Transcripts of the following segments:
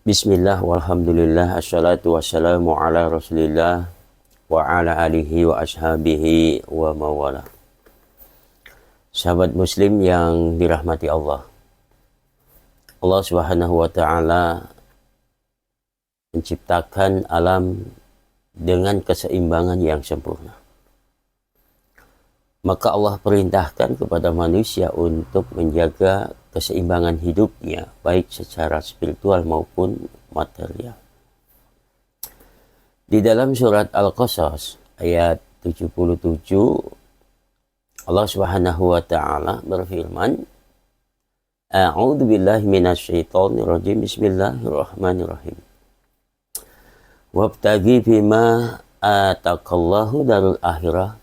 Bismillah walhamdulillah assalatu wassalamu ala rasulillah wa ala alihi wa ashabihi wa mawala. Sahabat muslim yang dirahmati Allah, Allah subhanahu wa ta'ala menciptakan alam dengan keseimbangan yang sempurna. Maka Allah perintahkan kepada manusia untuk menjaga keseimbangan hidupnya, baik secara spiritual maupun material. Di dalam surat Al-Qasas ayat 77, Allah Subhanahu wa taala berfirman, A'udzu billahi minasyaitonir rajim. Bismillahirrahmanirrahim. Wabtaghi bima ataqallahu darul akhirah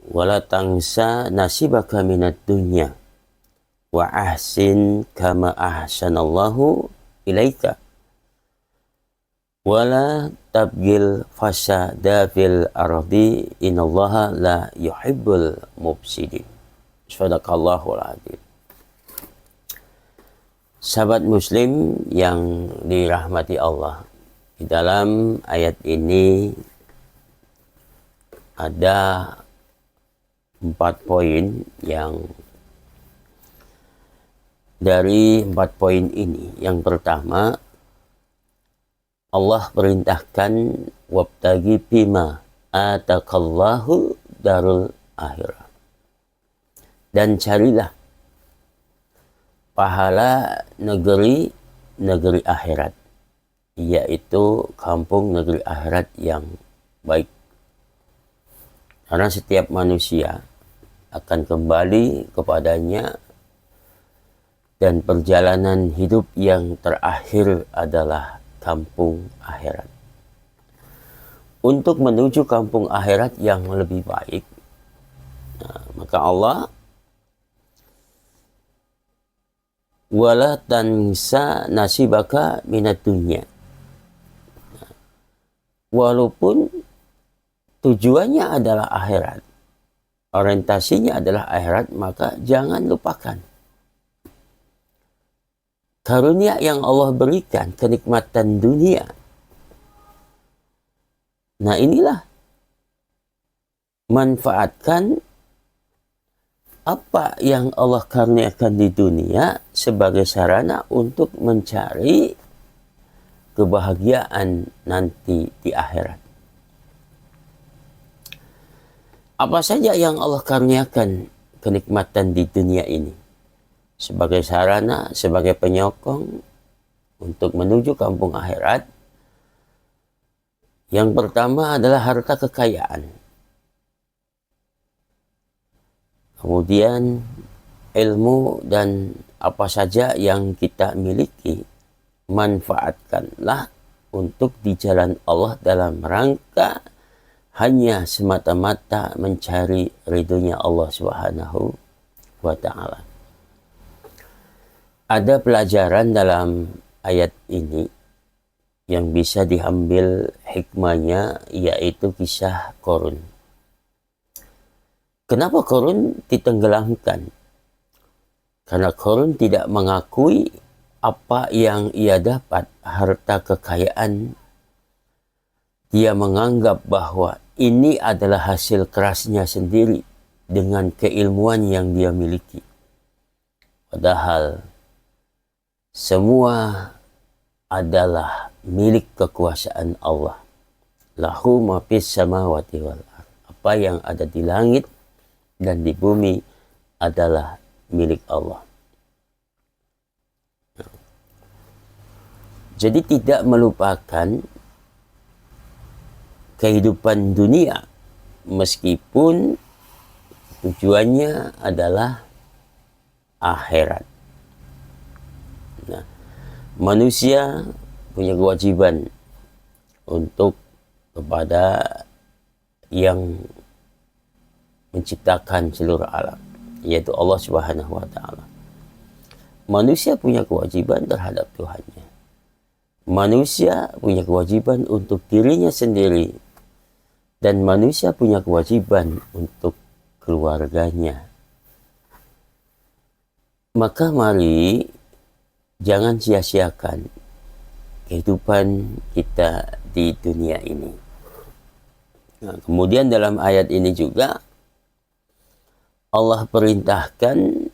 wala tansa nasibaka minad dunya wa ahsin kama ahsanallahu ilaika wala tabgil fasada fil ardi innallaha la yuhibbul mufsidin. Shadaqallahul adzim. Sahabat muslim yang dirahmati Allah, di dalam ayat ini ada 4 poin yang dari 4 poin ini, yang pertama, Allah perintahkan wabtagi bima ataqallahu darul akhirah, dan carilah pahala negeri akhirat, yaitu kampung negeri akhirat yang baik. Karena setiap manusia akan kembali kepadanya, dan perjalanan hidup yang terakhir adalah kampung akhirat. Untuk menuju kampung akhirat yang lebih baik, maka Allah wala tansa nasibaka minad dunya. Walaupun tujuannya adalah akhirat, orientasinya adalah akhirat, maka jangan lupakan karunia yang Allah berikan, kenikmatan dunia. Nah, inilah manfaatkan apa yang Allah karuniakan di dunia sebagai sarana untuk mencari kebahagiaan nanti di akhirat. Apa saja yang Allah karuniakan kenikmatan di dunia ini sebagai sarana, sebagai penyokong untuk menuju kampung akhirat? Yang pertama adalah harta kekayaan. Kemudian ilmu dan apa saja yang kita miliki, manfaatkanlah untuk di jalan Allah dalam rangka hanya semata-mata mencari ridhonya Allah Subhanahu wa ta'ala. Ada pelajaran dalam ayat ini yang bisa diambil hikmahnya, yaitu kisah Qarun. Kenapa Qarun ditenggelamkan? Karena Qarun tidak mengakui apa yang ia dapat, harta kekayaan. Dia menganggap bahwa ini adalah hasil kerasnya sendiri dengan keilmuan yang dia miliki. Padahal semua adalah milik kekuasaan Allah. Lahu ma fis samawati wal ardh. Apa yang ada di langit dan di bumi adalah milik Allah. Jadi tidak melupakan kehidupan dunia, meskipun tujuannya adalah akhirat. Nah, manusia punya kewajiban untuk kepada yang menciptakan seluruh alam, yaitu Allah Subhanahu wa ta'ala. Manusia punya kewajiban terhadap Tuhannya. Manusia punya kewajiban untuk dirinya sendiri, dan manusia punya kewajiban untuk keluarganya. Maka mari jangan sia-siakan kehidupan kita di dunia ini. Nah, kemudian dalam ayat ini juga Allah perintahkan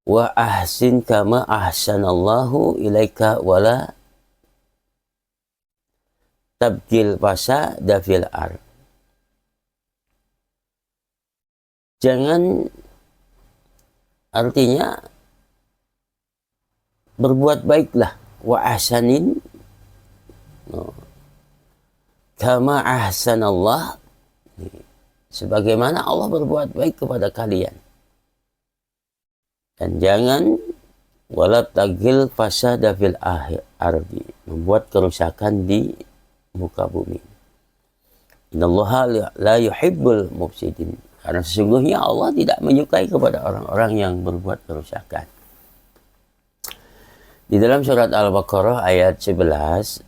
wa ahsin kama ahsanallahu ilaika wala tabgil fasada fil ard. Jangan, artinya berbuat baiklah, wa ahsanin kama ahsanallah, sebagaimana Allah berbuat baik kepada kalian. Dan jangan wala tagil fasada fil ardi, membuat kerusakan di muka bumi. Innallaha la yuhibbul mufsidin, karena sesungguhnya Allah tidak menyukai kepada orang-orang yang berbuat kerusakan. Di dalam surat Al-Baqarah ayat 11,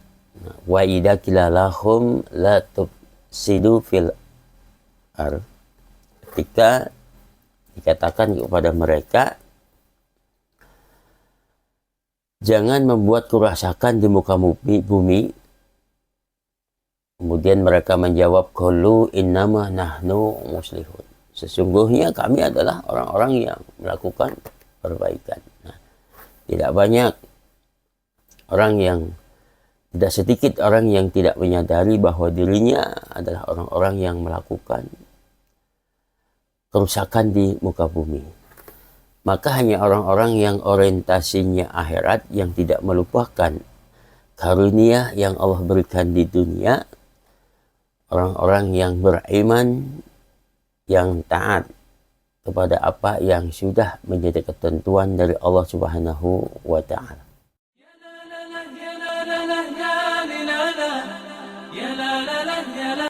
wa idza qila lahum la tufsidu fil ard, ketika dikatakan kepada mereka jangan membuat kerusakan di muka bumi, kemudian mereka menjawab qalu innama nahnu muslihun, sesungguhnya kami adalah orang-orang yang melakukan perbaikan. Nah, tidak banyak orang yang, tidak sedikit orang yang tidak menyadari bahwa dirinya adalah orang-orang yang melakukan kerusakan di muka bumi. Maka hanya orang-orang yang orientasinya akhirat, yang tidak melupakan karunia yang Allah berikan di dunia, orang-orang yang beriman, yang taat kepada apa yang sudah menjadi ketentuan dari Allah Subhanahu wa Ta'ala.